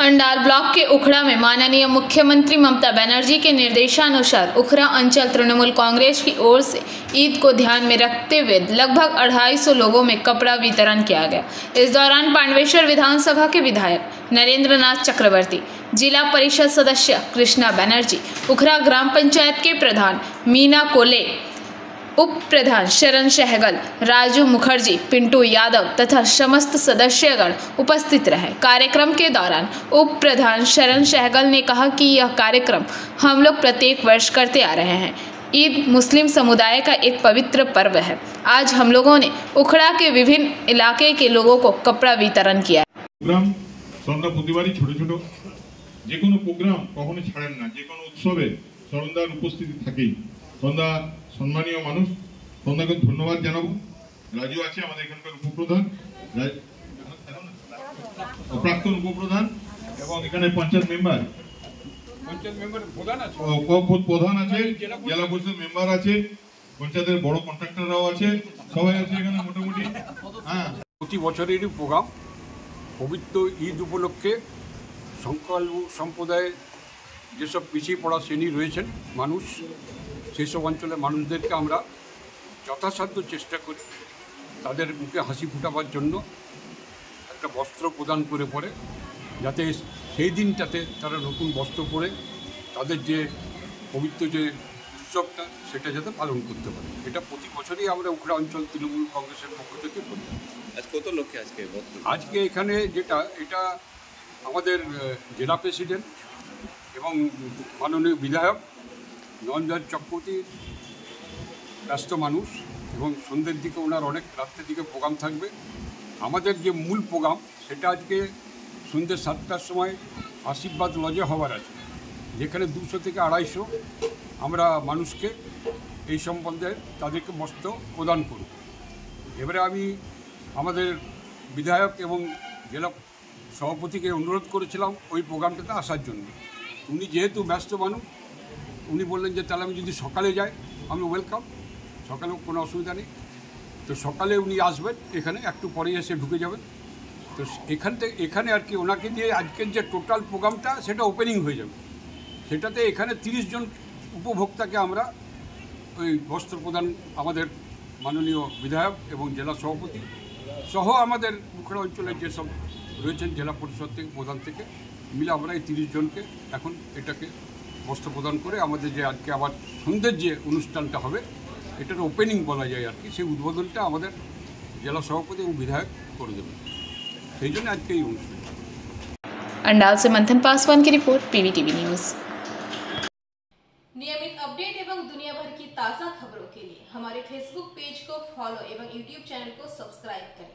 Andal block के उखड़ा में माननीय मुख्यमंत्री ममता बनर्जी के निर्देशानुसार उखड़ा अंचल तृणमूल कांग्रेस की ओर से ईद को ध्यान में रखते हुए लगभग 250 लोगों में कपड़ा वितरण किया गया। इस दौरान पांडवेश्वर विधानसभा के विधायक नरेंद्र नाथ चक्रवर्ती, जिला परिषद सदस्य कृष्णा बनर्जी, उखड़ा ग्राम पंचायत के प्रधान मीना कोले, उप प्रधान शरण सहगल, राजू मुखर्जी, पिंटू यादव तथा समस्त सदस्यगण उपस्थित रहे। कार्यक्रम के दौरान उप प्रधान शरण सहगल ने कहा कि यह कार्यक्रम हम लोग प्रत्येक वर्ष करते आ रहे हैं। ईद मुस्लिम समुदाय का एक पवित्र पर्व है। आज हम लोगों ने उखड़ा के विभिन्न इलाके के लोगों को कपड़ा वितरण किया। प्रोग्राम সন্ধ্যা প্রতিবারই ছোট ছোট যে কোনো প্রোগ্রাম কখনো ছাড়েন না, যে কোনো উৎসবে সন্ধ্যার উপস্থিতি থাকেই। সন্ধ্যা সম্মানীয় মানুষ, সন্ধ্যাকে ধন্যবাদ জানাবো। রাজু আছে আমাদের এখানকার উপপ্রধান, প্রাক্তন উপপ্রধান এবং এখানে পঞ্চায়েত মেম্বার প্রধান আছে, জেলা পরিষদ মেম্বার আছে, পঞ্চায়েতের বড় কন্ট্রাক্টররাও আছে, সবাই আছে এখানে মোটামুটি। হ্যাঁ, প্রতি বছরেরই প্রোগ্রাম পবিত্র ঈদ উপলক্ষে সংখ্যালঘু সম্প্রদায়ের যেসব পিছিয়ে পড়া শ্রেণী রয়েছেন মানুষ, সেই সব অঞ্চলের মানুষদেরকে আমরা যথাসাধ্য চেষ্টা করি তাদের মুখে হাসি ফোটাবার জন্য একটা বস্ত্র প্রদান করে পরে, যাতে সেই দিনটাতে তারা নতুন বস্ত্র পরে তাদের যে পবিত্র যে উৎসবটা সেটা যাতে পালন করতে পারে। এটা প্রতি বছরই আমরা উখড়া অঞ্চল তৃণমূল কংগ্রেসের পক্ষ থেকে করি। কত লক্ষ্যে আজকে এখানে এটা আমাদের জেলা প্রেসিডেন্ট এবং মাননীয় বিধায়ক নরেন্দ্র চক্রবর্তী ব্যস্ত মানুষ, এবং সন্ধ্যের দিকে ওনার অনেক রাত্রের দিকে প্রোগ্রাম থাকবে। আমাদের যে মূল প্রোগ্রাম সেটা আজকে সন্ধ্যে 7টার সময় আশীর্বাদ লজে হওয়ার আছে, যেখানে 200 থেকে 250 আমরা মানুষকে এই সম্বন্ধে তাদেরকে বস্ত্র প্রদান করব। এবারে আমি আমাদের বিধায়ক এবং জেলা সভাপতিকে অনুরোধ করেছিলাম ওই প্রোগ্রামটাতে আসার জন্য। উনি যেহেতু ব্যস্ত মানুষ, উনি বললেন যে তাহলে আমি যদি সকালে যাই, আমি ওয়েলকাম, সকালেও কোনো অসুবিধা নেই। তো সকালে উনি আসবেন, এখানে একটু পরে এসে ঢুকে যাবেন। তো এখানে আর কি ওনাকে দিয়ে আজকের যে টোটাল প্রোগ্রামটা সেটা ওপেনিং হয়ে যাবে। সেটাতে এখানে 30 জন উপভোক্তাকে আমরা ওই বস্ত্র প্রদান, আমাদের মাননীয় বিধায়ক এবং জেলা সভাপতি সহ আমাদের উখড়া অঞ্চলের যেসব রয়েছেন জেলা পরিষদ থেকে প্রধান থেকে মিলে আমরা এই 30 জনকে এখন এটাকে বস্ত্র প্রদান করে আমাদের যে আজকে আবার সন্ধ্যের যে অনুষ্ঠানটা হবে এটার ওপেনিং বলা যায় আর কি, সেই উদ্বোধনটা আমাদের জেলা সভাপতি এবং বিধায়ক করে দেবেন। সেই জন্য আজকে এই অনুষ্ঠান। अंडाल से मंथन पासवान की रिपोर्ट, PVTV न्यूज। नियमित अपडेट एवं दुनिया भर की ताज़ा खबरों के लिए हमारे फेसबुक पेज को फॉलो एवं यूट्यूब चैनल को सब्सक्राइब करें।